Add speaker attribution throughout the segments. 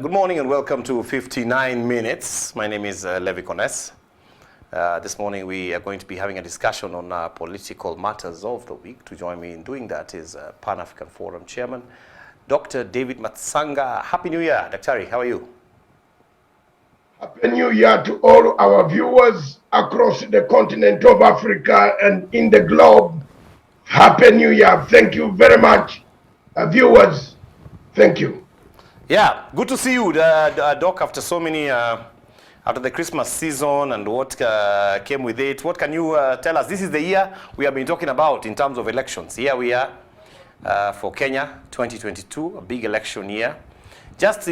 Speaker 1: Good morning and welcome to 59 Minutes. My name is Levi Kones. This morning we are going to be having a discussion on political matters of the week. To join me in doing that is Pan-African Forum Chairman, Dr. David Matsanga. Happy New Year, Daktari. How are you?
Speaker 2: Happy New Year to all our viewers across the continent of Africa and in the globe. Happy New Year. Thank you very much, viewers. Thank you.
Speaker 1: Yeah, good to see you, Doc, after so many, after the Christmas season and what came with it. What can you tell us? This is the year we have been talking about in terms of elections. Here we are for Kenya 2022, a big election year. Just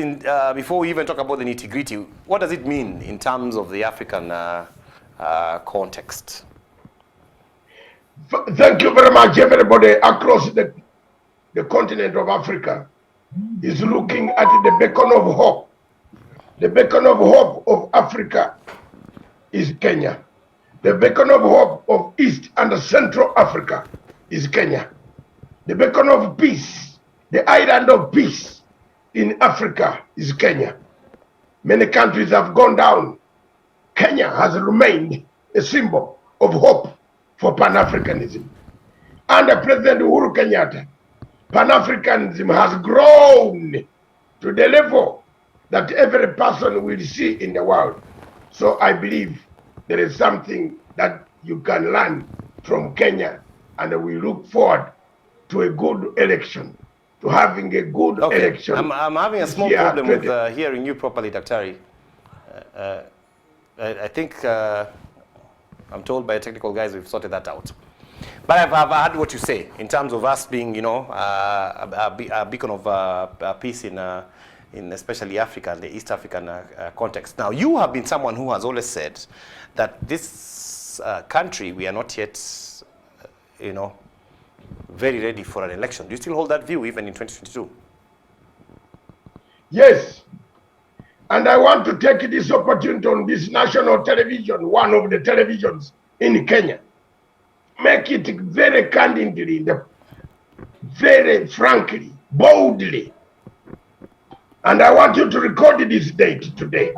Speaker 1: before we even talk about the nitty-gritty, what does it mean in terms of the African context?
Speaker 2: Thank you very much, everybody across the continent of Africa is looking at the beacon of hope. The beacon of hope of Africa is Kenya. The beacon of hope of East and Central Africa is Kenya. The beacon of peace, the island of peace in Africa is Kenya. Many countries have gone down. Kenya has remained a symbol of hope for Pan-Africanism. Under President Uhuru Kenyatta, Pan-Africanism has grown to the level that every person will see in the world. So I believe there is something that you can learn from Kenya, and we look forward to a good election, to having a good election.
Speaker 1: I'm having a small problem with hearing you properly, Daktari. I think I'm told by technical guys we've sorted that out. But I've heard what you say in terms of us being, you know, a beacon of peace in especially Africa and the East African context. Now, you have been someone who has always said that this country, we are not yet, you know, very ready for an election. Do you still hold that view even in 2022?
Speaker 2: Yes. And I want to take this opportunity on this national television, one of the televisions in Kenya, make it very candidly, very frankly, boldly. And I want you to record this date today.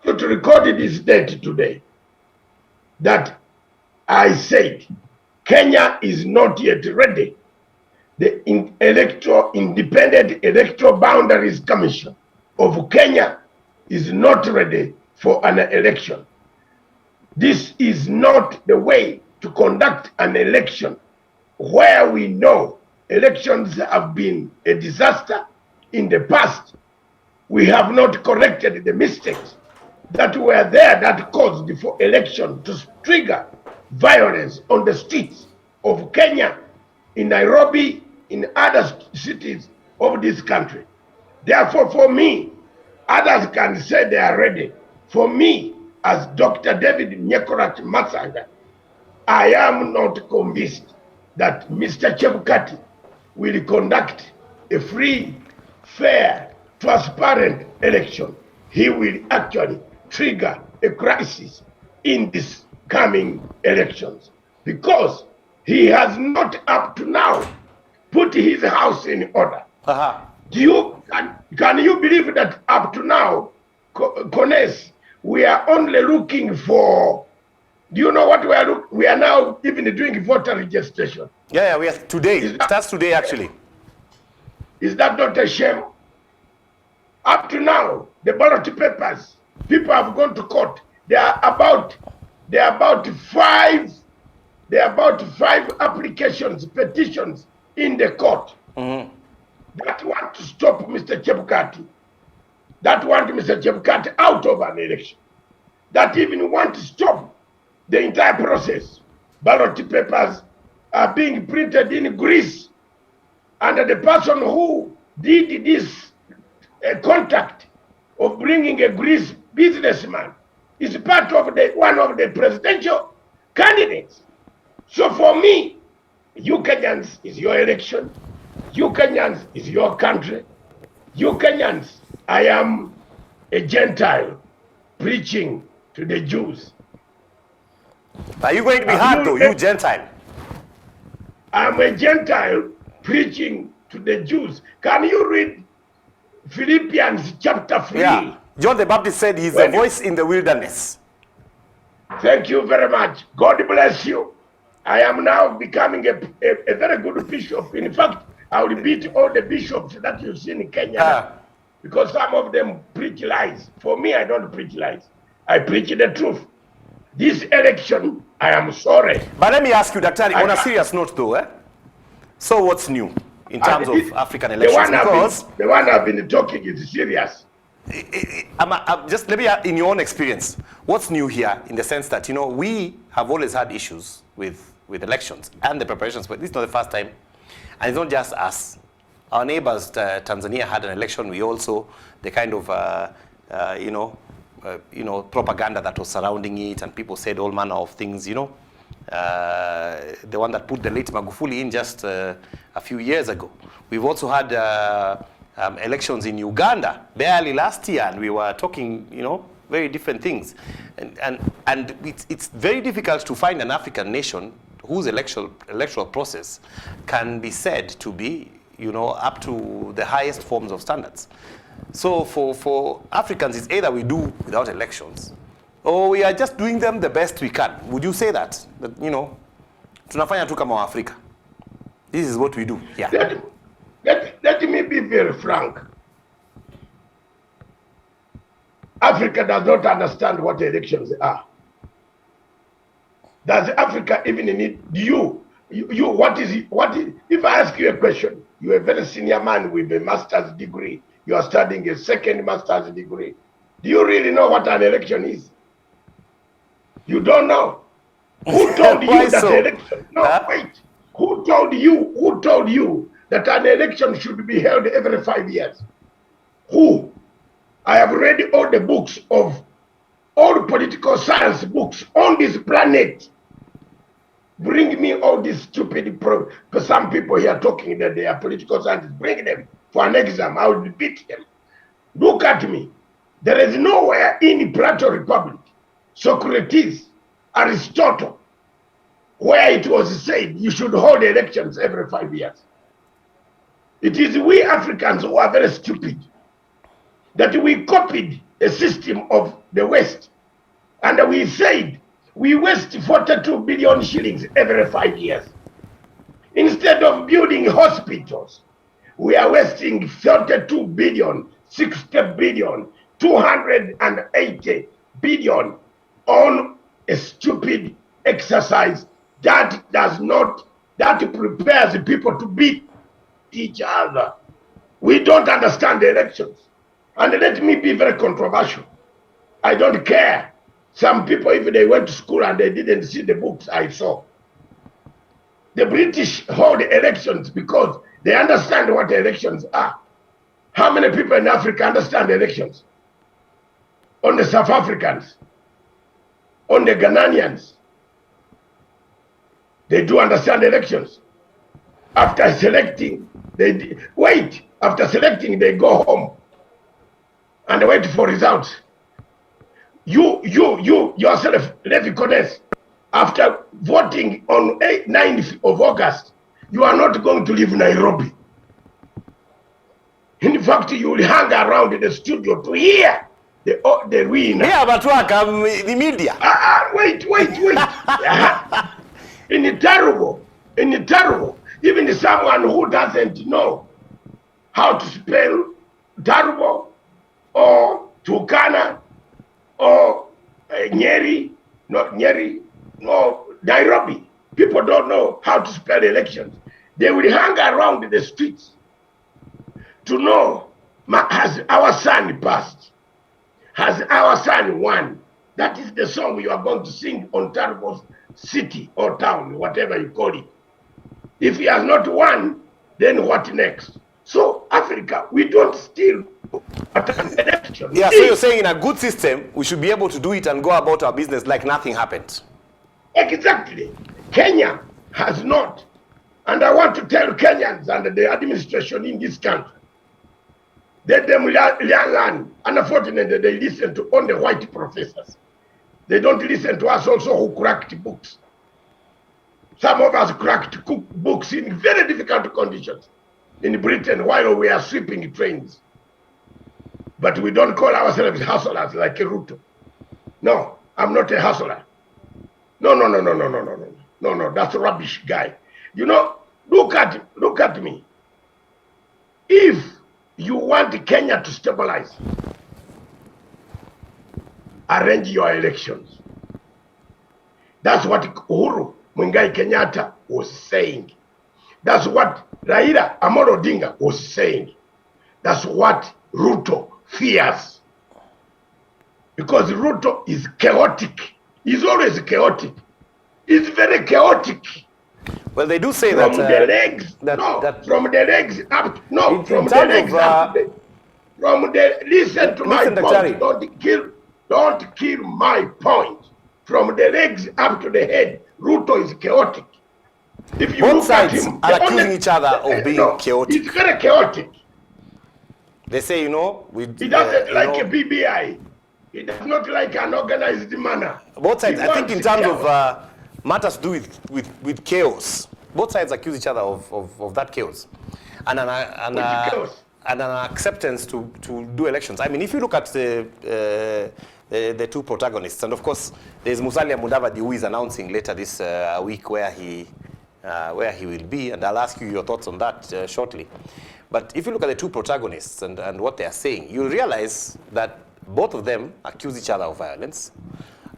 Speaker 2: You to record this date today. That I said, Kenya is not yet ready. The Independent Electoral Boundaries Commission of Kenya is not ready for an election. This is not the way to conduct an election where we know elections have been a disaster in the past. We have not corrected the mistakes that were there that caused the election to trigger violence on the streets of Kenya, in Nairobi, in other cities of this country. Therefore, for me, others can say they are ready. For me, as Dr. David Nyekorat Matsanga, I am not convinced that Mr. Chebukati will conduct a free, fair, transparent election. He will actually trigger a crisis in these coming elections because he has not up to now put his house in order. Can you believe that up to now, Kones, we are only looking for, do you know what we are now even doing voter registration?
Speaker 1: Yeah, we are today. It starts today, actually.
Speaker 2: Is that not a shame? Up to now, the ballot papers, people have gone to court. There are about five applications, petitions in the court that want to stop Mr. Chebukati, that want Mr. Chebukati out of an election, that even want to stop the entire process. Ballot papers are being printed in Greece, and the person who did this contract of bringing a Greece businessman is part of one of the presidential candidates. So for me, you Kenyans is your election. You Kenyans is your country. You Kenyans, I am a Gentile preaching to the Jews.
Speaker 1: Are you going to be hard though, you Gentile?
Speaker 2: I'm a Gentile preaching to the Jews. Can you read Philippians chapter 3?
Speaker 1: Yeah. John the Baptist said he's a voice in the wilderness.
Speaker 2: Thank you very much. God bless you. I am now becoming a very good bishop. In fact, I will beat all the bishops that you see in Kenya because some of them preach lies. For me, I don't preach lies. I preach the truth. This election, I am sorry.
Speaker 1: But let me ask you, Daktari, on a serious note though, so what's new in terms of African elections?
Speaker 2: The one I've been talking is serious.
Speaker 1: Just maybe in your own experience, what's new here in the sense that, you know, we have always had issues with elections and the preparations, but this is not the first time. And it's not just us. Our neighbors, Tanzania, had an election. We also, the kind of, propaganda that was surrounding it, and people said all manner of things, you know. The one that put the late Magufuli in just a few years ago. We've also had elections in Uganda barely last year, and we were talking, you know, very different things. And it's very difficult to find an African nation whose electoral process can be said to be, you know, up to the highest forms of standards. So for Africans, it's either we do without elections, or we are just doing them the best we can. Would you say that? That, you know, tunafanya tu kama Africa. This is what we do. Yeah.
Speaker 2: Let me be very frank. Africa does not understand what elections are. Does Africa even need what is if I ask you a question, you're a very senior man with a master's degree, you are studying a second master's degree. Do you really know what an election is? You don't know. Who told you that election? No, wait. Who told you that an election should be held every 5 years? Who? I have read all the books of all political science books on this planet. Bring me all these stupid because some people here talking that they are political scientists. Bring them for an exam. I will beat them. Look at me. There is nowhere in Plato Republic, Socrates, Aristotle, where it was said you should hold elections every 5 years. It is we Africans who are very stupid that we copied a system of the West, and we said we waste 42 billion shillings every 5 years. Instead of building hospitals, we are wasting 32 billion, 60 billion, 280 billion on a stupid exercise that prepares people to beat each other. We don't understand the elections. And let me be very controversial. I don't care. Some people, if they went to school and they didn't see the books I saw. The British hold elections because they understand what elections are. How many people in Africa understand elections? On the South Africans, on the Ghanaians, they do understand elections. After selecting, they go home and wait for results. You yourself, Levi Kones, after voting on 9th of August, you are not going to leave Nairobi. In fact, you will hang around the studio to hear the winner.
Speaker 1: Yeah, but the media.
Speaker 2: Wait. In terrible, even someone who doesn't know how to spell terrible or Turkana or Nyeri, no Nairobi. People don't know how to spell elections. They will hang around the streets to know, has our son passed? Has our son won? That is the song you are going to sing on Taribo's city or town, whatever you call it. If he has not won, then what next? So Africa, we don't steal an election.
Speaker 1: Yeah, so you're saying in a good system, we should be able to do it and go about our business like nothing happened.
Speaker 2: Exactly. Kenya has not. And I want to tell Kenyans and the administration in this country, let them learn. Unfortunately, they listen to only white professors. They don't listen to us also who cracked books. Some of us cracked books in very difficult conditions in Britain while we are sweeping trains. But we don't call ourselves hustlers like Ruto. No, I'm not a hustler. No, that's a rubbish guy. You know, look at me. If you want Kenya to stabilize, arrange your elections. That's what Uhuru Muigai Kenyatta was saying. That's what Raila Amolo Odinga was saying. That's what Ruto fears. Because Ruto is chaotic. He's always chaotic. He's very chaotic.
Speaker 1: Well, they do say
Speaker 2: from
Speaker 1: that
Speaker 2: the legs, from the legs up, from the legs up. From the listen to my point. Don't kill my point. From the legs up to the head, Ruto is chaotic. If you
Speaker 1: both
Speaker 2: look
Speaker 1: sides
Speaker 2: at him,
Speaker 1: are accusing each other of being chaotic.
Speaker 2: He's very chaotic.
Speaker 1: They say, you know,
Speaker 2: he doesn't like a BBI. He does not like an organized manner.
Speaker 1: Both sides, I think, in terms of matters to do with chaos, both sides accuse each other of that chaos, and an acceptance to do elections. I mean, if you look at the two protagonists, and of course, there's Musalia Mudavadi, who is announcing later this week where he will be, and I'll ask you your thoughts on that shortly. But if you look at the two protagonists and what they are saying, you'll realize that both of them accuse each other of violence.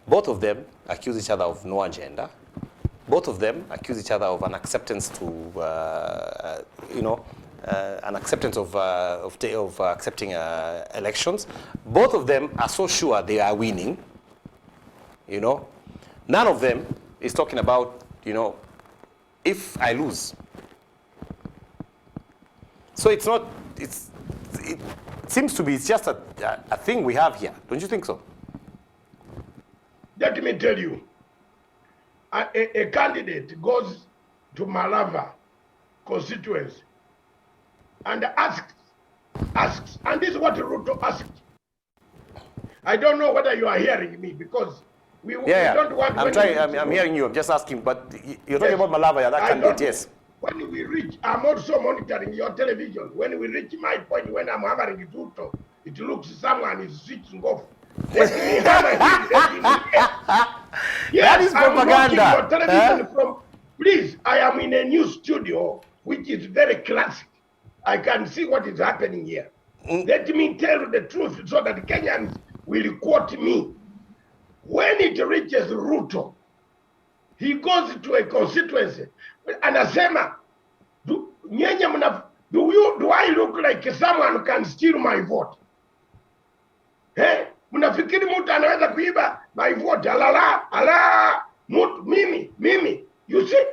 Speaker 1: Both of them accuse each other of no agenda. Both of them accuse each other of an acceptance to, an acceptance of accepting elections. Both of them are so sure they are winning. You know, none of them is talking about, you know, if I lose. So it's not. It seems to be it's just a thing we have here. Don't you think so?
Speaker 2: Let me tell you, a candidate goes to Malava constituency and asks, and this is what Ruto asked. I don't know whether you are hearing me because we don't want.
Speaker 1: I'm hearing you. I'm just asking, but you're talking about Malava, that candidate, yes.
Speaker 2: When we reach, I'm also monitoring your television. When we reach my point, when I'm hammering Ruto, it looks someone is switching off. Let me
Speaker 1: that is propaganda.
Speaker 2: I'm watching your television from, please, I am in a new studio, which is very classic. I can see what is happening here. Let me tell the truth so that Kenyans will quote me. When it reaches Ruto, he goes to a constituency. Anasema, do I look like someone who can steal my vote? Eh? Mnafikiri mtu anaweza kuiba my vote? Ala, mimi. You see,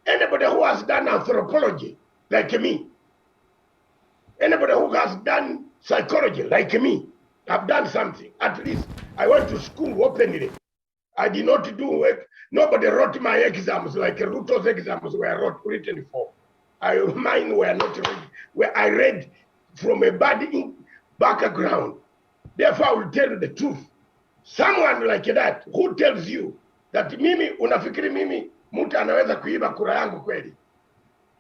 Speaker 2: anybody who has done anthropology like me, anybody who has done psychology like me, I've done something. At least I went to school openly. I did not do work. Nobody wrote my exams like Ruto's exams were written for. Mine were not read. Where I read from a bad background. Therefore, I will tell you the truth. Someone like that who tells you that mimi unafikiri mimi mtu anaweza kuiba kura yangu kweli?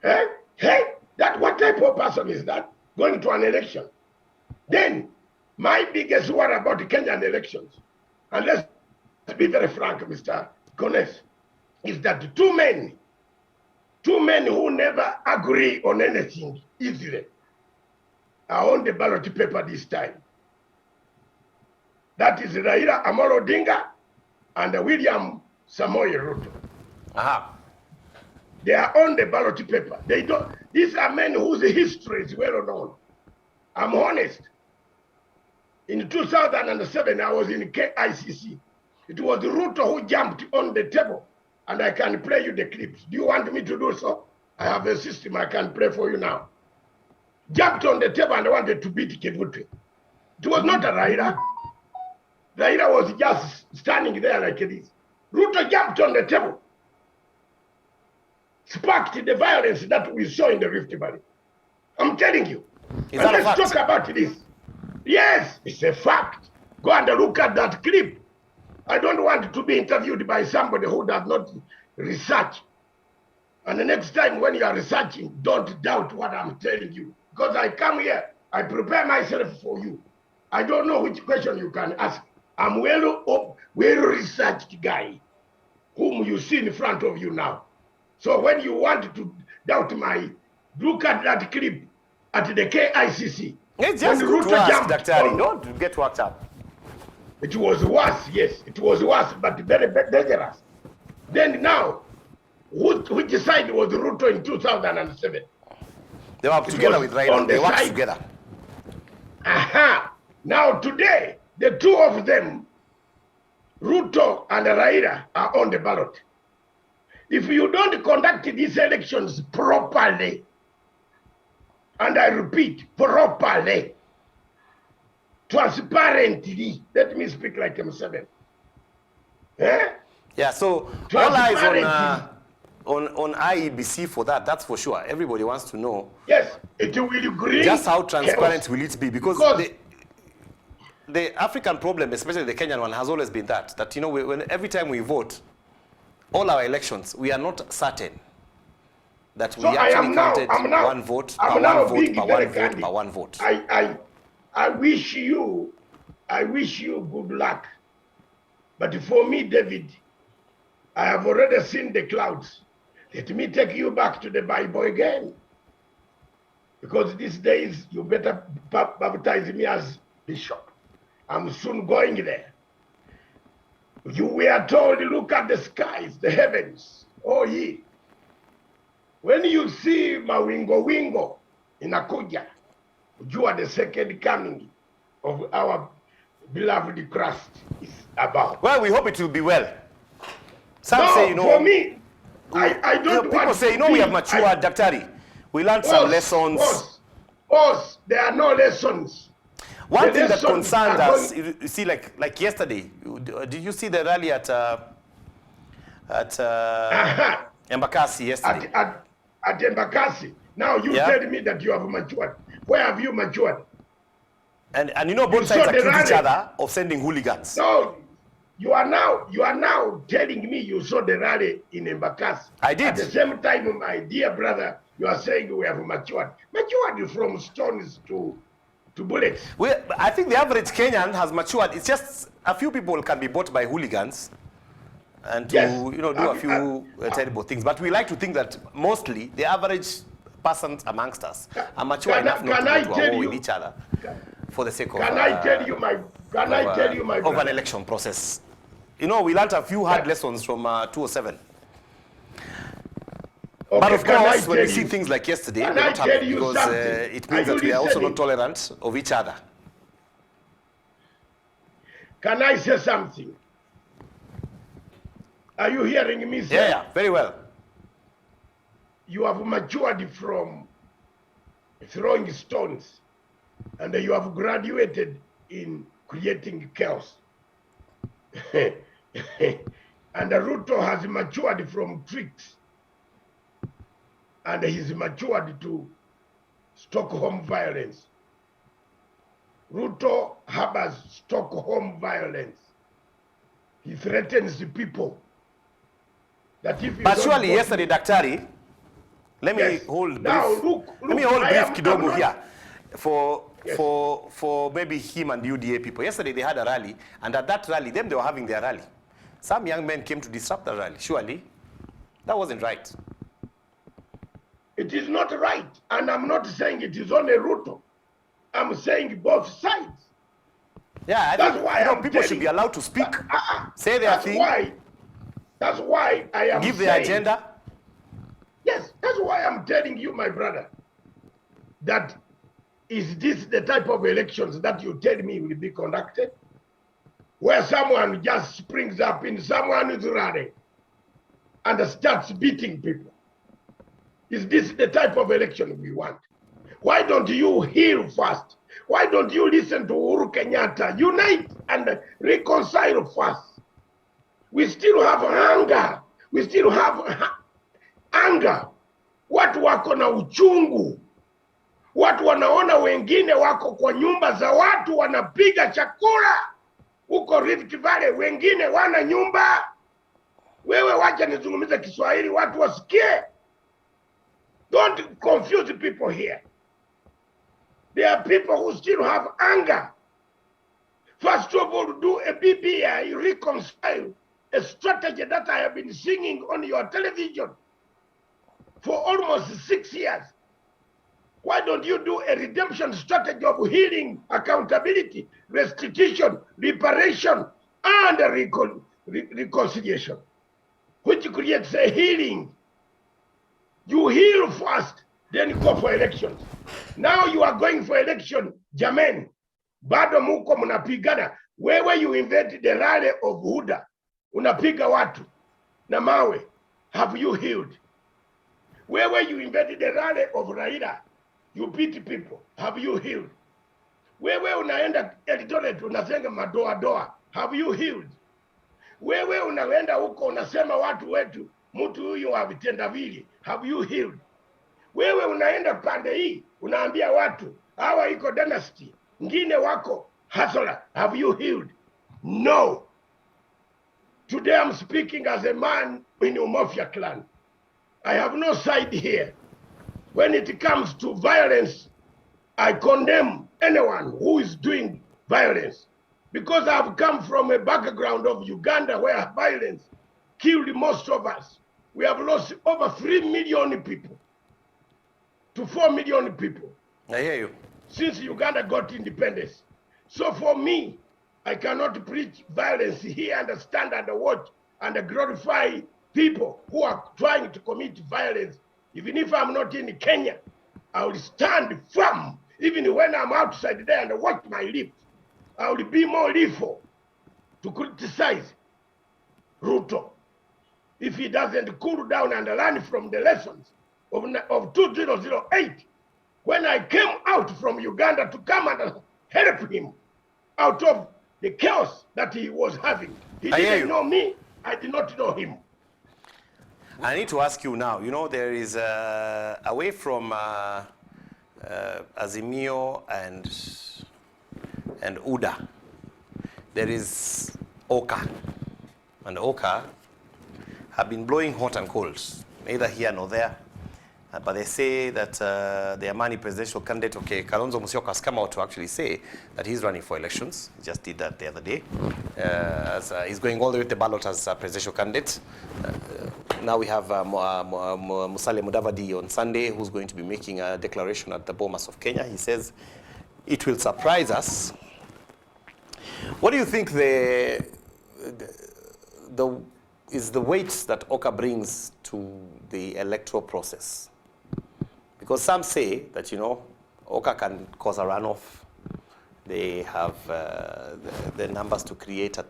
Speaker 2: That what type of person is that going to an election? Then my biggest worry about the Kenyan elections, and let's be very frank, Mr. Gones, is that two men who never agree on anything easily are on the ballot paper this time. That is Raila Amolo Odinga and William Samoei Ruto. They are on the ballot paper. These are men whose history is well known. I'm honest. In 2007, I was in KICC. It was Ruto who jumped on the table, and I can play you the clips. Do you want me to do so? I have a system I can play for you now. Jumped on the table and wanted to beat Kivutri. It was not a Raila. Raila was just standing there like this. Ruto jumped on the table, sparked the violence that we saw in the Rift Valley. I'm telling you. Let's talk about this. Yes, it's a fact. Go and look at that clip. I don't want to be interviewed by somebody who does not research. And the next time when you are researching, don't doubt what I'm telling you. Because I come here, I prepare myself for you. I don't know which question you can ask. I'm well researched guy whom you see in front of you now. So when you want to doubt look at that clip at the KICC.
Speaker 1: It's just good to ask, Daktari. Don't get worked up.
Speaker 2: It was worse, yes. It was worse, but very dangerous. Then now, which side was Ruto in 2007?
Speaker 1: They were together with Raila. They worked together.
Speaker 2: Aha. Now today, the two of them, Ruto and Raila, are on the ballot. If you don't conduct these elections properly, and I repeat, properly, transparently, let me speak like M7. Eh?
Speaker 1: Yeah, so all eyes on IEBC for that, that's for sure. Everybody wants to know.
Speaker 2: Yes, it will agree.
Speaker 1: Just how transparent will it be? Because the African problem, especially the Kenyan one, has always been that you know, every time we vote, all our elections, we are not certain that we actually counted one vote per one vote per one vote per one vote.
Speaker 2: I wish you good luck. But for me, David, I have already seen the clouds. Let me take you back to the Bible again. Because these days, you better baptize me as bishop. I'm soon going there. You were told, look at the skies, the heavens. Oh, ye. When you see mawingo inakuja, you are the second coming of our beloved Christ is about.
Speaker 1: Well, we hope it will be well. Some say, you know,
Speaker 2: for me, I don't want
Speaker 1: people say, you know, we have matured, Daktari. We learned some lessons.
Speaker 2: There are no lessons.
Speaker 1: One thing that concerned us, you see, like yesterday, did you see the rally at Embakasi yesterday?
Speaker 2: At Embakasi. Now you tell me that you have matured. Where have you matured?
Speaker 1: And you know, both sides accuse each other of sending hooligans.
Speaker 2: No, you are now telling me you saw the rally in Embakasi.
Speaker 1: I did.
Speaker 2: At the same time, my dear brother, you are saying we have matured. Matured from stones to bullets.
Speaker 1: I think the average Kenyan has matured. It's just a few people can be bought by hooligans and to you know, do a few terrible things. But we like to think that mostly the average persons amongst us are mature enough not to go to war with each other for the sake of
Speaker 2: Can I tell you my
Speaker 1: of an election process. You know, we learned a few hard lessons from 207. Okay, but of course, when we see things like yesterday, we're not happy because it means that we are also not tolerant of each other.
Speaker 2: Can I say something? Are you hearing me, sir?
Speaker 1: Yeah, very well.
Speaker 2: You have matured from throwing stones, and you have graduated in creating chaos. And Ruto has matured from tricks, and he's matured to Stockholm violence. Ruto harbors Stockholm violence. He threatens the people. That if you
Speaker 1: but surely yesterday, Daktari, let me hold brief.
Speaker 2: Now, look,
Speaker 1: let me hold brief kidogo here for maybe him and UDA people. Yesterday they had a rally, and at that rally, they were having their rally. Some young men came to disrupt the rally. Surely, that wasn't right.
Speaker 2: It is not right, and I'm not saying it is only Ruto. I'm saying both sides.
Speaker 1: Yeah, I think why people should be allowed to speak, say their thing.
Speaker 2: That's why I am
Speaker 1: give their agenda.
Speaker 2: Yes, that's why I'm telling you, my brother, that is this the type of elections that you tell me will be conducted? Where someone just springs up in someone's rally and starts beating people. Is this the type of election we want? Why don't you heal first? Why don't you listen to Uhuru Kenyatta? Unite and reconcile first. We still have anger. We still have anger. Watu wako na uchungu. Watu wanaona wengine wako kwa nyumba za watu wanapiga chakula. Huko Rift Valley wengine wana nyumba. Wewe wacha nizungumze Kiswahili watu wasikie. Don't confuse people here. There are people who still have anger. First of all, do a BBI, reconcile a strategy that I have been singing on your television for almost 6 years. Why don't you do a redemption strategy of healing, accountability, restitution, reparation, and reconciliation, which creates a healing? You heal first, then you go for elections. Now you are going for election, Jamen. Bado muko mnapigana. Wewe you invented the rally of Huda. Unapiga watu na mawe. Have you healed? Wewe you invented the rally of Raila. You beat people. Have you healed? Wewe unaenda Eldoret unasenga madoa doa. Have you healed? Wewe unaenda huko unasema watu wetu mtu huyu wa vitendawili. Have you healed? Wewe unaenda pande hii unaambia watu hawa iko dynasty, ngine wako hustler. Have you healed? No. Today I'm speaking as a man in Umofia clan. I have no side here. When it comes to violence, I condemn anyone who is doing violence, because I've come from a background of Uganda where violence killed most of us. We have lost over 3 million people to 4 million people.
Speaker 1: I hear you.
Speaker 2: Since Uganda got independence. So for me, I cannot preach violence here and stand and watch and glorify people who are trying to commit violence. Even if I'm not in Kenya, I will stand firm. Even when I'm outside there and watch my lips, I will be more lethal to criticize Ruto if he doesn't cool down and learn from the lessons of 2008, when I came out from Uganda to come and help him out of the chaos that he was having. He didn't know me, I did not know him.
Speaker 1: I need to ask you now, you know, there is away from Azimio and UDA, there is Oka. And Oka have been blowing hot and cold, neither here nor there. But they say that the Amani presidential candidate, okay, Kalonzo Musyoka has come out to actually say that he's running for elections. He just did that the other day. He's going all the way to the ballot as a presidential candidate. Now we have Musalia Mudavadi on Sunday, who's going to be making a declaration at the Bomas of Kenya. He says it will surprise us. What do you think is the weight that Oka brings to the electoral process? Because some say that, you know, Oka can cause a runoff. They have the numbers to create a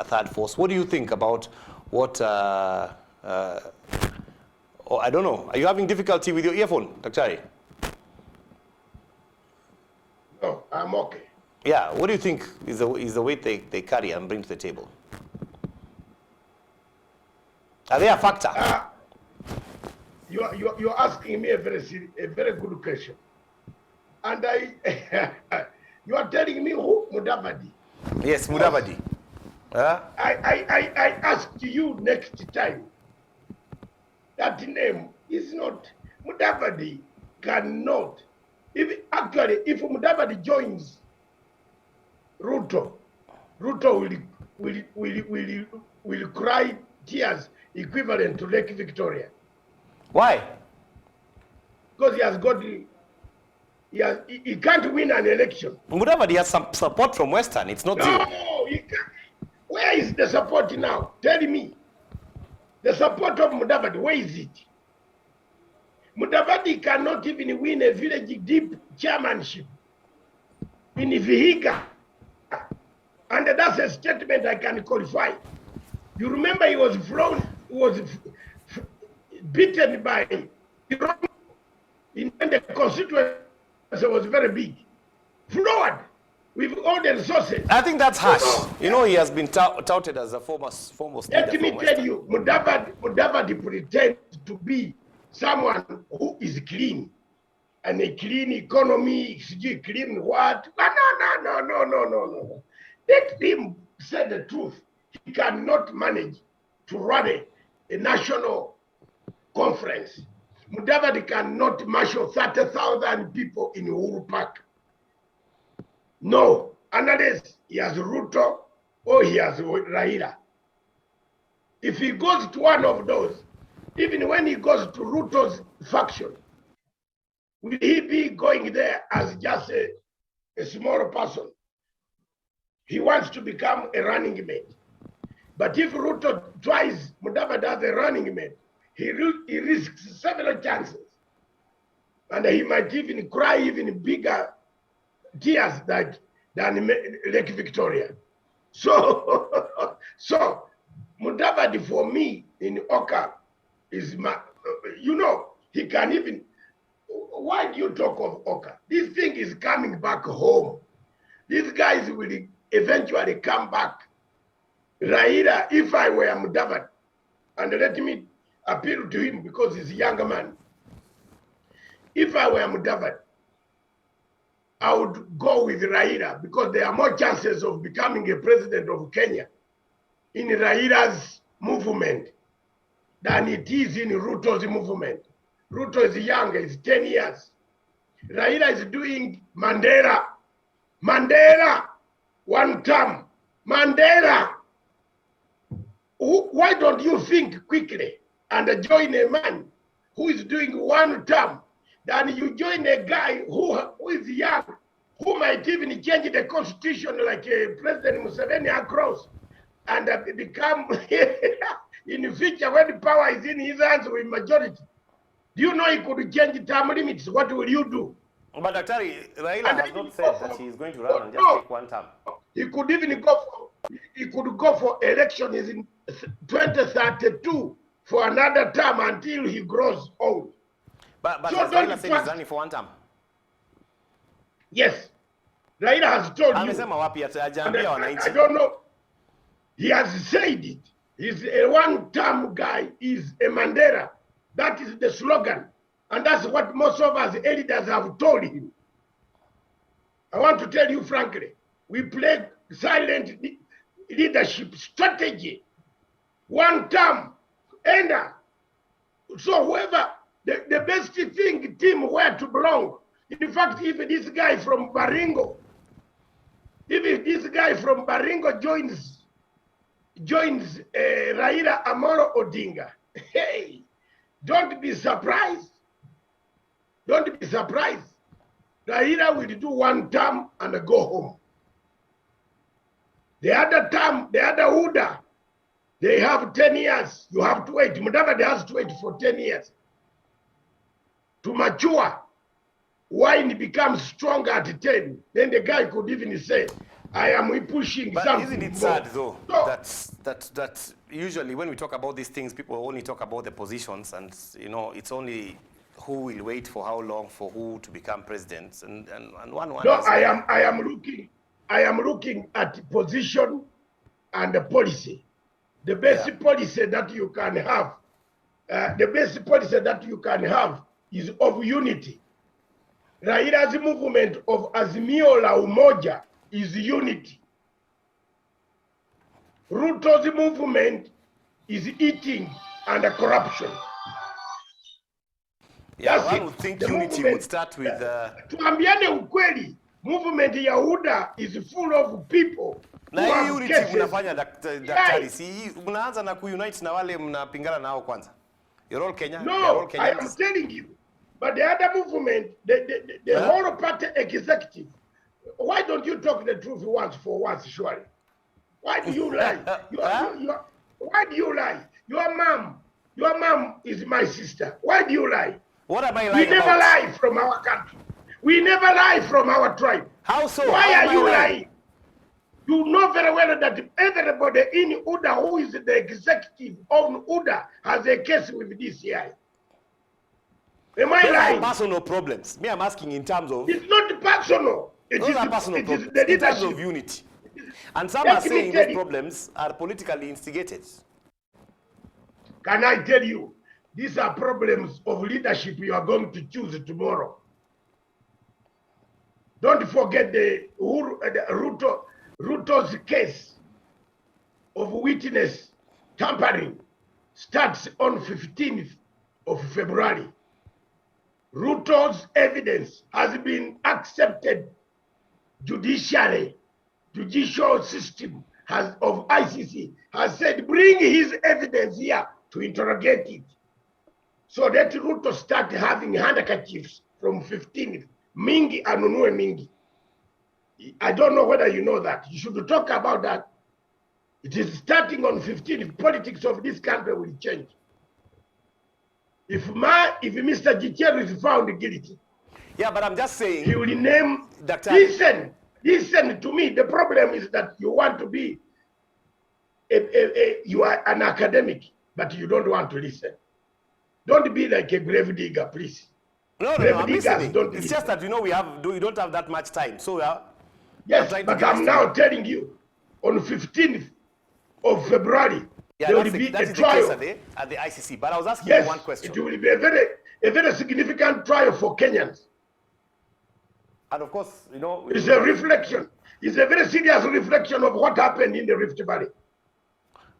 Speaker 1: third force. What do you think about what, oh, I don't know. Are you having difficulty with your earphone, Daktari?
Speaker 2: No, I'm okay.
Speaker 1: Yeah, what do you think is the weight they carry and bring to the table? Are they a factor?
Speaker 2: You're asking me a very good question, and you are telling me who? Mudavadi.
Speaker 1: Yes, Mudavadi.
Speaker 2: I asked you next time. That name is not Mudavadi. Cannot. If Mudavadi joins Ruto will cry tears equivalent to Lake Victoria.
Speaker 1: Why?
Speaker 2: Because he can't win an election.
Speaker 1: Mudavadi has some support from Western. It's not zero.
Speaker 2: No, he can't. Where is the support now? Tell me. The support of Mudavadi, where is it? Mudavadi cannot even win a village deep chairmanship in Vihiga. And that's a statement I can qualify. You remember he was beaten by in the constituency was very big. Flawed with all the resources.
Speaker 1: I think that's harsh. You know, he has been touted as a foremost leader.
Speaker 2: Let me tell you, Mudavadi pretends to be someone who is clean. And a clean economy, clean what? No. Let him say the truth. He cannot manage to run a national conference. Mudavadi cannot marshal 30,000 people in Uhuru Park. No, unless he has Ruto or he has Raila. If he goes to one of those, even when he goes to Ruto's faction, will he be going there as just a small person? He wants to become a running mate. But if Ruto tries Mudavadi as a running mate, he risks several chances. And he might even cry even bigger tears than Lake Victoria. So, so Mudavadi for me in Oka is my, he can even, why do you talk of Oka? This thing is coming back home. These guys will eventually come back. Raila, if I were Mudavadi, and let me appeal to him because he's a younger man. If I were Mudavadi, I would go with Raila because there are more chances of becoming a president of Kenya in Raila's movement than it is in Ruto's movement. Ruto is young, he's 10 years. Raila is doing Mandela, one term, Mandela. Why don't you think quickly and join a man who is doing one term? Then you join a guy who is young, who might even change the constitution like President Museveni across and become in the future when the power is in his hands with majority. Do you know he could change term limits? What will you do?
Speaker 1: But Daktari, Raila has not said that he is going to run and just take one term.
Speaker 2: He could even go for elections in 2032 for another term until he grows old.
Speaker 1: But so Raila said he's running for one term.
Speaker 2: Yes. Raila has told
Speaker 1: you.
Speaker 2: I don't know. He has said it. He's a one-term guy. He's a Mandela. That is the slogan. And that's what most of us elders have told him. I want to tell you frankly, we play silent leadership strategy. One term. And so whoever, the best thing, team where to belong. In fact, if this guy from Baringo joins Raila Amolo Odinga, hey, don't be surprised. Don't be surprised. Raila will do one term and go home. The other term, the other UDA, they have 10 years. You have to wait. Mudavadi has to wait for 10 years to mature. Wine becomes stronger at 10. Then the guy could even say, I am pushing
Speaker 1: but
Speaker 2: something.
Speaker 1: Isn't it sad though, that usually when we talk about these things, people only talk about the positions and, it's only who will wait for how long for who to become president. And one
Speaker 2: no, I am looking at position and the policy. The best policy that you can have, is of unity. Raila's movement of Azimio la Umoja is unity. Ruto's movement is eating and corruption.
Speaker 1: Yeah, one would think unity would start with...
Speaker 2: Tuambiane ukweli, movement ya UDA is full of people.
Speaker 1: Na hii unity mnafanya daktari, si mnaanza na kuunite na wale mnapingana nao kwanza. You're all Kenya.
Speaker 2: No, I am telling you. But the other movement, the whole party executive, why don't you talk the truth once for once, surely? Why do you lie? Why do you lie? Your mom is my sister. Why do you lie?
Speaker 1: What am I lying about?
Speaker 2: We never lie from our country. We never lie from our tribe.
Speaker 1: How so?
Speaker 2: Why are you lying? You know very well that everybody in UDA who is the executive of UDA has a case with DCI. Am I lying?
Speaker 1: Personal problems. Me, I'm asking in terms of...
Speaker 2: It's not personal.
Speaker 1: Those are personal problems in terms of unity. And some are saying those problems are politically instigated.
Speaker 2: Can I tell you, these are problems of leadership you are going to choose tomorrow. Don't forget the Ruto Ruto's case of witness tampering starts on 15th of February. Ruto's evidence has been accepted judicially. Judicial system of ICC has said, bring his evidence here to interrogate it. So let Ruto start having handkerchiefs from 15th. Mingi anunue mingi. I don't know whether you know that. You should talk about that. It is starting on 15th. Politics of this country will change. If Mr. Gicheru is found guilty,
Speaker 1: yeah, but I'm just saying,
Speaker 2: he will name.
Speaker 1: Dr.
Speaker 2: Listen to me. The problem is that you want to be you are an academic, but you don't want to listen. Don't be like a grave digger, please.
Speaker 1: No, I'm listening. It's just that we don't have that much time. So
Speaker 2: yes, but I'm now telling you, on 15th of February, there will be a trial
Speaker 1: at the ICC. But I was asking you one question.
Speaker 2: It will be a very significant trial for Kenyans.
Speaker 1: And of course,
Speaker 2: it's a reflection. It's a very serious reflection of what happened in the Rift Valley.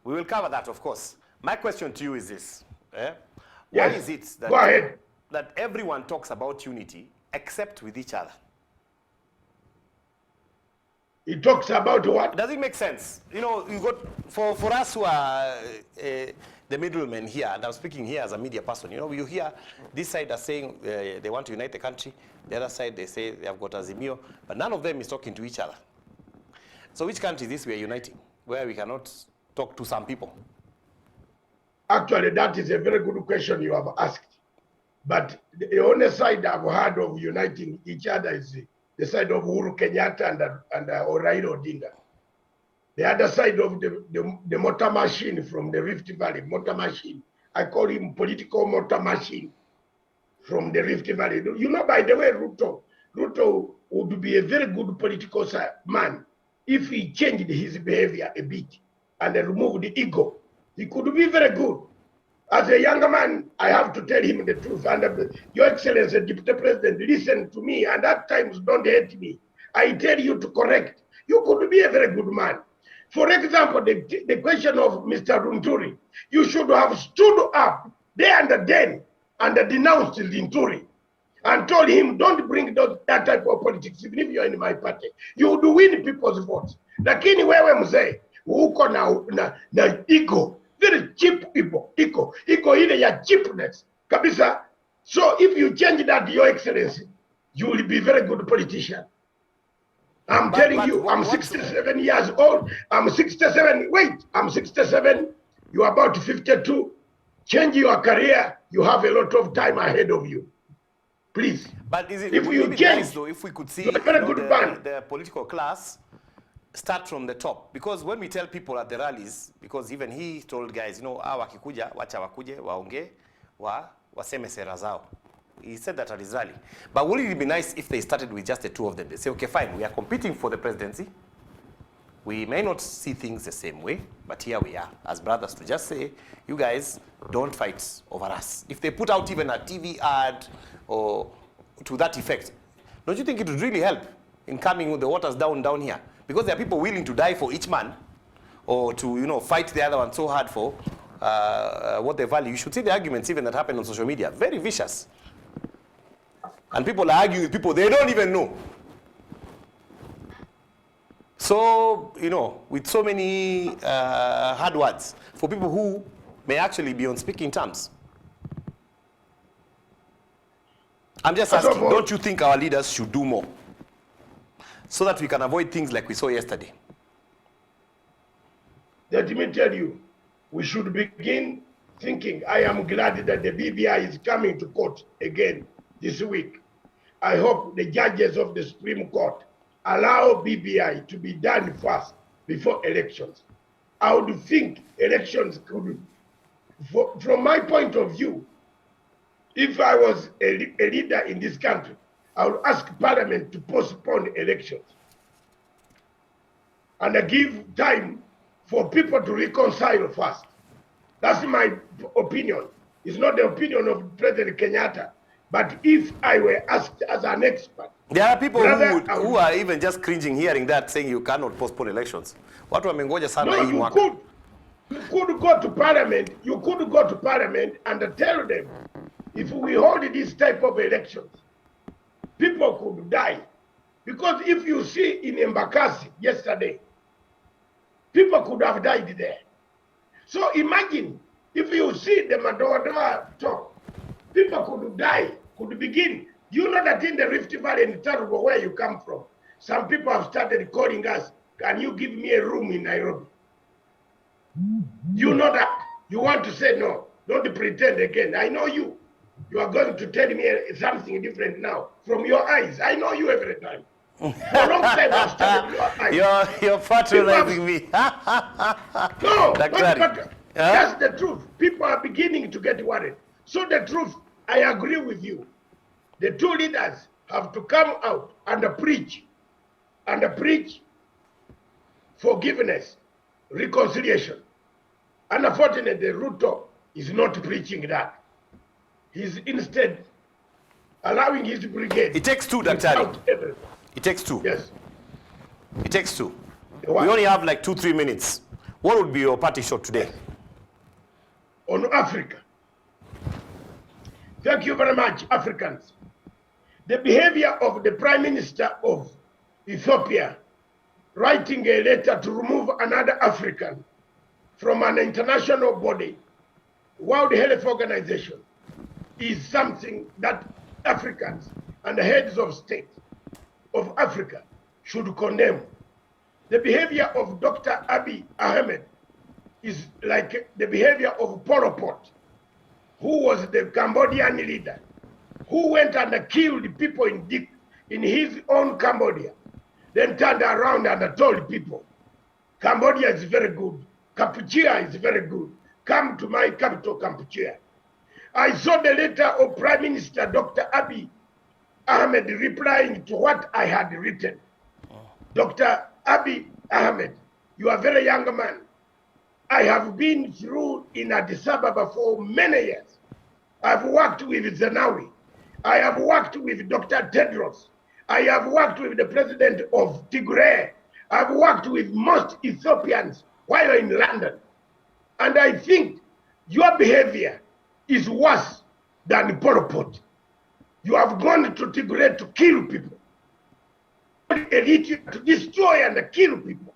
Speaker 1: We will cover that, of course. My question to you is this.
Speaker 2: Yes.
Speaker 1: Why is it that,
Speaker 2: go ahead,
Speaker 1: that everyone talks about unity except with each other?
Speaker 2: He talks about what?
Speaker 1: Does it make sense? You got for us who are the middlemen here, and I'm speaking here as a media person, you hear this side are saying they want to unite the country, the other side they say they have got Azimio, but none of them is talking to each other. So which country is this we are uniting, where we cannot talk to some people?
Speaker 2: Actually, that is a very good question you have asked. But the only side I've heard of uniting each other is the side of Uhuru Kenyatta and Raila Odinga. The other side of the motor machine from the Rift Valley, motor machine. I call him political motor machine from the Rift Valley. By the way, Ruto would be a very good political man if he changed his behavior a bit and removed the ego. He could be very good. As a younger man, I have to tell him the truth. And Your Excellency, Deputy President, listen to me, and at times don't hate me. I tell you to correct. You could be a very good man. For example, the question of Mr. Runturi, you should have stood up there and then and denounced Runturi and told him, don't bring that type of politics, even if you're in my party. You would win people's votes. Lakini wewe mzee, uko na ego. Very cheap ego ile ya cheapness kabisa. So if you change that, Your Excellency, you will be very good politician. I'm telling you, I'm 67 years old. I'm 67. Wait, I'm 67. You're about 52. Change your career. You have a lot of time ahead of you. Please.
Speaker 1: But is it,
Speaker 2: if you change,
Speaker 1: nice, though, if we could see
Speaker 2: the
Speaker 1: political class start from the top, because when we tell people at the rallies, because even he told guys, wakikuja wacha wakuje waongee waseme sera zao. He said that at his rally. But wouldn't it be nice if they started with just the two of them? They say, okay, fine, we are competing for the presidency. We may not see things the same way, but here we are as brothers to just say, you guys don't fight over us. If they put out even a TV ad or to that effect, don't you think it would really help in calming the waters down here? Because there are people willing to die for each man, or to fight the other one so hard for what they value. You should see the arguments even that happen on social media. Very vicious. And people are arguing with people they don't even know. So, with so many hard words for people who may actually be on speaking terms. I'm just asking, don't you think our leaders should do more so that we can avoid things like we saw yesterday?
Speaker 2: Let me tell you, we should begin thinking. I am glad that the BBI is coming to court again this week. I hope the judges of the Supreme Court allow BBI to be done first before elections. I would think elections could, from my point of view, if I was a leader in this country, I would ask Parliament to postpone elections and give time for people to reconcile first. That's my opinion. It's not the opinion of President Kenyatta. But if I were asked as an expert,
Speaker 1: There are people
Speaker 2: Brother,
Speaker 1: who are even just cringing hearing that, saying you cannot postpone elections. Watu wamengoja sana
Speaker 2: no,
Speaker 1: hii mwaka.
Speaker 2: You could go to parliament. You could go to parliament and tell them, if we hold this type of elections, people could die. Because if you see in Embakasi yesterday, people could have died there. So imagine if you see the Madoa talk, people could die, could begin. You know that in the Rift Valley in Tarubo, where you come from, some people have started calling us, can you give me a room in Nairobi? You know that. You want to say no. Don't pretend again. I know you. You are going to tell me something different now. From your eyes. I know you every time. For a long time I've studied your eyes.
Speaker 1: You're patronizing me.
Speaker 2: No, but that's the truth. People are beginning to get worried. So the truth, I agree with you. The two leaders have to come out and preach forgiveness, reconciliation. Unfortunately, Ruto is not preaching that. He's instead allowing his brigade.
Speaker 1: It takes two, Daktari. It takes two.
Speaker 2: Yes.
Speaker 1: It takes two. We only have like 2-3 minutes. What would be your party shot today?
Speaker 2: On Africa. Thank you very much, Africans. The behavior of the Prime Minister of Ethiopia writing a letter to remove another African from an international body, World Health Organization, is something that Africans and the heads of state of Africa should condemn. The behavior of Dr. Abiy Ahmed is like the behavior of Pol Pot, who was the Cambodian leader, who went and killed people in his own Cambodia, then turned around and told people, Cambodia is very good, Kampuchea is very good, come to my capital, Kampuchea. I saw the letter of Prime Minister Dr. Abiy Ahmed replying to what I had written. Dr. Abiy Ahmed, you are a very young man. I have been through in Addis Ababa for many years. I've worked with Zenawi. I have worked with Dr. Tedros. I have worked with the president of Tigray. I've worked with most Ethiopians while in London. And I think your behavior is worse than Pol Pot. You have gone to Tigray to kill people. Eritrea to destroy and kill people.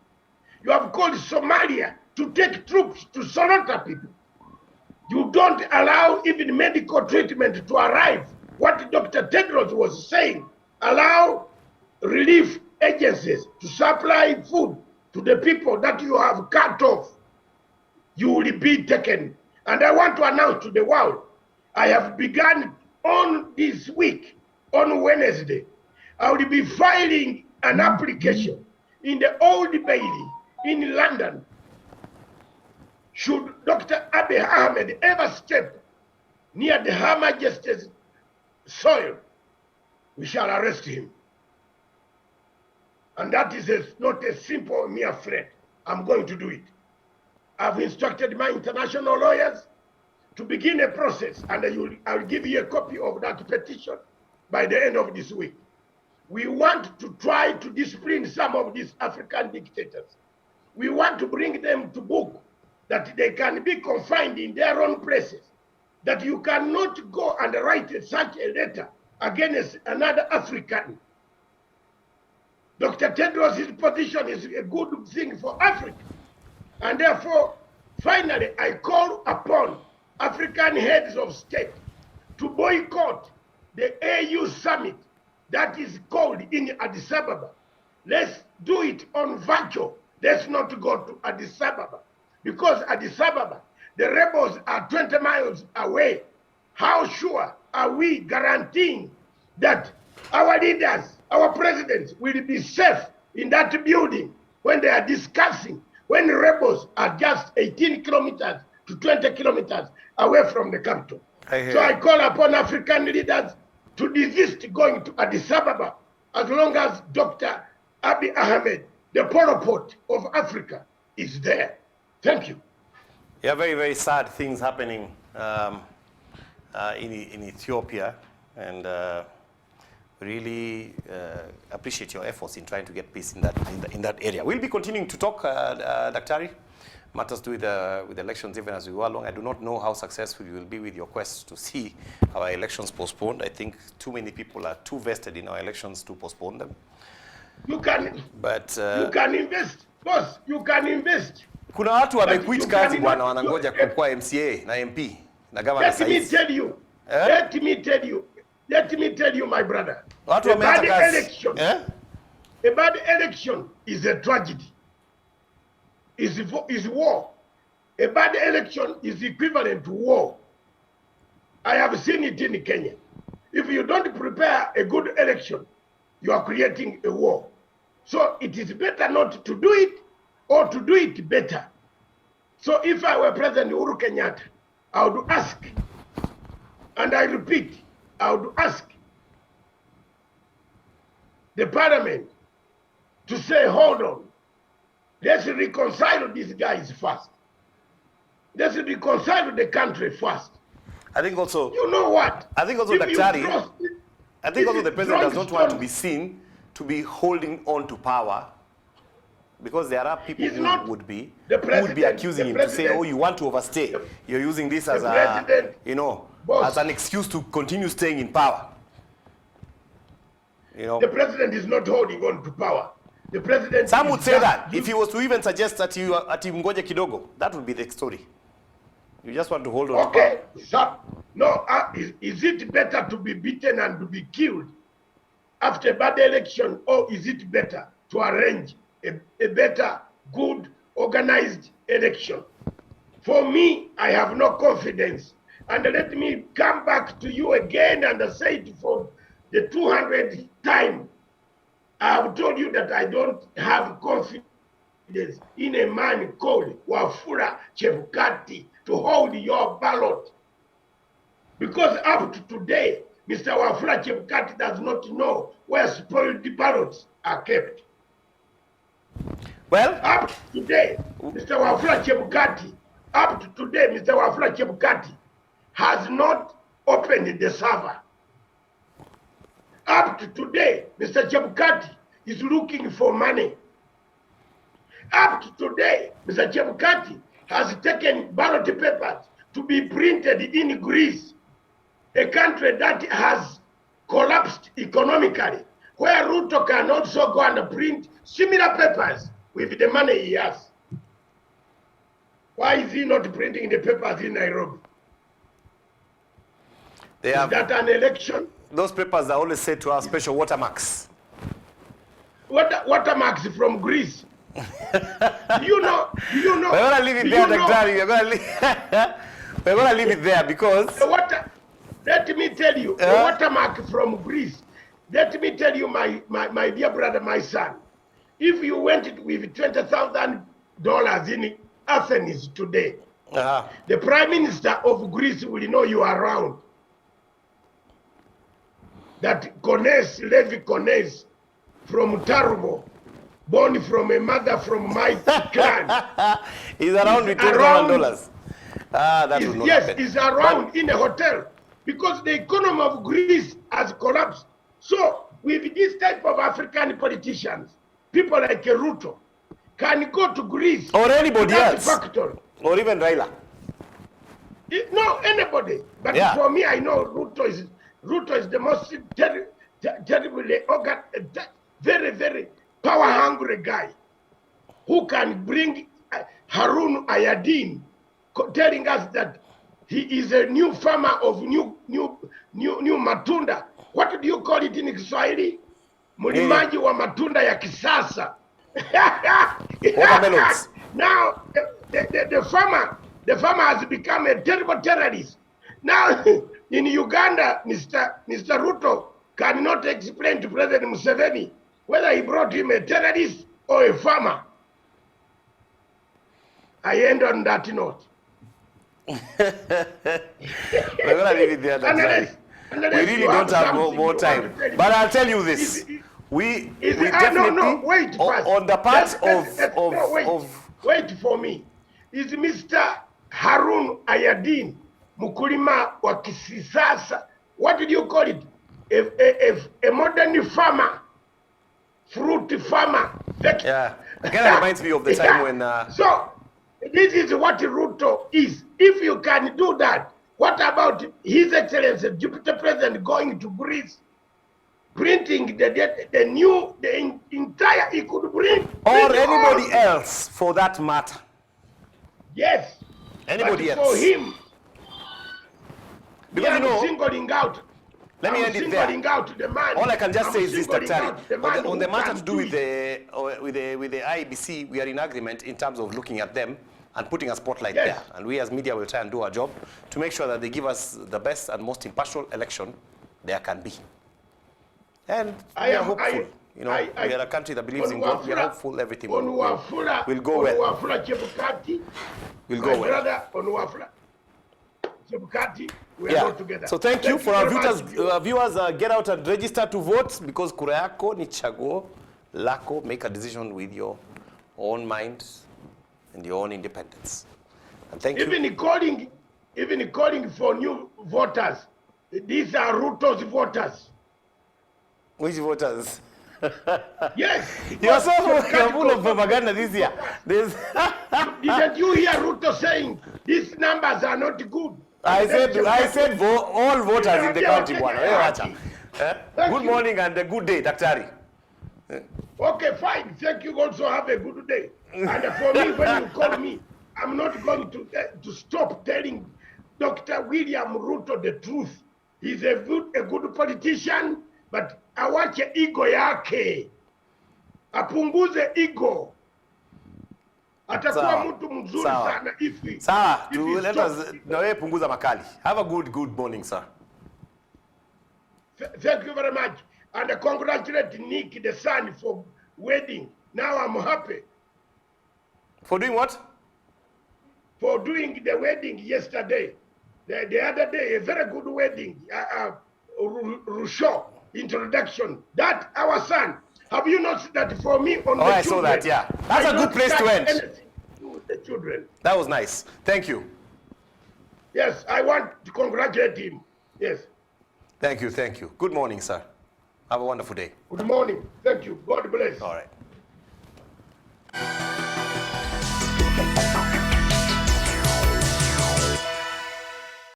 Speaker 2: You have called Somalia to take troops to slaughter people. You don't allow even medical treatment to arrive. What Dr. Tedros was saying, allow relief agencies to supply food to the people that you have cut off. You will be taken. And I want to announce to the world, I have begun on this week, on Wednesday, I will be filing an application in the Old Bailey in London. Should Dr. Abiy Ahmed ever step near the Her Majesty's soil, we shall arrest him. And that is not a simple mere threat. I'm going to do it. I've instructed my international lawyers to begin a process, and I'll give you a copy of that petition by the end of this week. We want to try to discipline some of these African dictators. We want to bring them to book, that they can be confined in their own places, that you cannot go and write such a letter against another African. Dr. Tedros' position is a good thing for Africa. And therefore, finally, I call upon African heads of state to boycott the AU summit that is called in Addis Ababa. Let's do it on virtual. Let's not go to Addis Ababa. Because Addis Ababa, the rebels are 20 miles away. How sure are we guaranteeing that our leaders, our presidents will be safe in that building when they are discussing, when the rebels are just 18 kilometers to 20 kilometers away from the capital? I call upon African leaders to desist going to Addis Ababa as long as Dr. Abiy Ahmed, the Pol Pot of Africa, is there. Thank you.
Speaker 1: Yeah, very, very sad things happening in Ethiopia, and really appreciate your efforts in trying to get peace in that area. We'll be continuing to talk, Daktari, matters to do with the elections even as we go along. I do not know how successful you will be with your quest to see our elections postponed. I think too many people are too vested in our elections to postpone them.
Speaker 2: You can,
Speaker 1: but
Speaker 2: you can invest, boss. You can invest.
Speaker 1: Kuna watu wamequit kazi bwana, wanangoja kukuwa MCA na MP na governor size.
Speaker 2: Let me tell you. Let me tell you, my brother. A bad election. A bad election is a tragedy. Is war. A bad election is equivalent to war. I have seen it in Kenya. If you don't prepare a good election, you are creating a war. So it is better not to do it or to do it better. So if I were President Uhuru Kenyatta, I would ask, and I repeat, I would ask the parliament to say, hold on, let's reconcile these guys first. Let's reconcile the country first.
Speaker 1: I think also,
Speaker 2: you know what?
Speaker 1: I think also, Daktari, I think also the president does not want to be seen to be holding on to power, because there are people who would be accusing him to say, oh, you want to overstay. You're using this as a, you know, as an excuse to continue staying in power. You know,
Speaker 2: the president is not holding on to power. The president.
Speaker 1: Some would say that if he was to even suggest that you mngoje kidogo, that would be the story. You just want to hold on.
Speaker 2: Okay, so no, is it better to be beaten and to be killed after a bad election, or is it better to arrange a better, good, organized election? For me, I have no confidence. And let me come back to you again and say it for the 200th time. I have told you that I don't have confidence in a man called Wafula Chebukati to hold your ballot. Because up to today, Mr. Wafula Chebukati does not know where spoiled ballots are kept.
Speaker 1: Well,
Speaker 2: up to today, Mr. Wafula Chebukati, Mr. Wafula Chebukati has not opened the server. Up to today, Mr. Chebukati is looking for money. Up to today, Mr. Chebukati has taken ballot papers to be printed in Greece, a country that has collapsed economically, where Ruto can also go and print similar papers with the money he has. Why is he not printing the papers in Nairobi? Is that an election?
Speaker 1: Those papers are always said to have special watermarks.
Speaker 2: Watermarks from Greece. You know.
Speaker 1: We're gonna leave it there, Daktari. We're gonna leave it there because.
Speaker 2: Let me tell you, the watermark from Greece. Let me tell you, my dear brother, my son. If you went with $20,000 in Athens today, the Prime Minister of Greece will know you are around. That Levi Kones from Tarubo, born from a mother from my clan.
Speaker 1: He's around with $20,000. That would not happen.
Speaker 2: He's around in a hotel because the economy of Greece has collapsed. So with this type of African politicians, people like Ruto can go to Greece
Speaker 1: or anybody else,
Speaker 2: factory,
Speaker 1: or even Raila.
Speaker 2: No, anybody. But for me, I know Ruto is the most terribly very, very power-hungry guy who can bring Harun Ayadin, telling us that he is a new farmer of new matunda. What do you call it in Kiswahili? Mulimaji wa matunda ya kisasa.
Speaker 1: Watermelons.
Speaker 2: Now the farmer has become a terrible terrorist. Now in Uganda, Mr. Ruto cannot explain to President Museveni whether he brought him a terrorist or a farmer. I end on that note.
Speaker 1: We're gonna leave it there. We really don't have more time. But I'll tell you this: we definitely
Speaker 2: wait first.
Speaker 1: On the part
Speaker 2: wait for me. Is Mr. Harun Ayadin Mukulima wa kisasa? What did you call it? a modern farmer, fruit farmer.
Speaker 1: Yeah, it kind of reminds me of the time when...
Speaker 2: So, this is what Ruto is. If you can do that, what about His Excellency, Deputy President, going to Greece, printing the entire, he could bring...
Speaker 1: Or anybody else, for that matter.
Speaker 2: Yes.
Speaker 1: Anybody
Speaker 2: but
Speaker 1: else.
Speaker 2: For him,
Speaker 1: because you know,
Speaker 2: singling out.
Speaker 1: Let me end it there.
Speaker 2: Out the man.
Speaker 1: All I can just say is this, Daktari. On the matter to do with the IEBC, we are in agreement in terms of looking at them and putting a spotlight there. And we as media will try and do our job to make sure that they give us the best and most impartial election there can be. And we are hopeful. You know, we are a country that believes in God. We are hopeful everything will go well. Will go well. We are all together. So thank you for our viewers. Get out and register to vote, because kura yako ni chaguo lako. Make a decision with your own mind and your own independence. And thank you.
Speaker 2: Even calling for new voters. These are Ruto's voters.
Speaker 1: Which voters?
Speaker 2: Yes.
Speaker 1: You're so full of propaganda this year.
Speaker 2: Didn't you hear Ruto saying these numbers are not good?
Speaker 1: I said all voters in the country. Good morning and a good day, Daktari.
Speaker 2: Okay, fine. Thank you. Also have a good day. And for me, when you call me, I'm not going to stop telling Dr. William Ruto the truth. He's a good politician, but awache ego yake. Apunguze ego. Atakuwa mtu mzuri sana if
Speaker 1: sawa, let us na wewe punguza makali. Have a good morning, sir.
Speaker 2: Thank you very much. And congratulate Nick, the son, for wedding. Now I'm happy.
Speaker 1: For doing what?
Speaker 2: For doing the wedding yesterday. The other day, a very good wedding. Rousseau introduction. That our son. Have you noticed that for me on the
Speaker 1: I saw that, yeah. That's a good place to end.
Speaker 2: The children.
Speaker 1: That was nice. Thank you.
Speaker 2: Yes, I want to congratulate him. Yes.
Speaker 1: Thank you. Good morning, sir. Have a wonderful day.
Speaker 2: Good morning. Thank you. God bless.
Speaker 1: All right.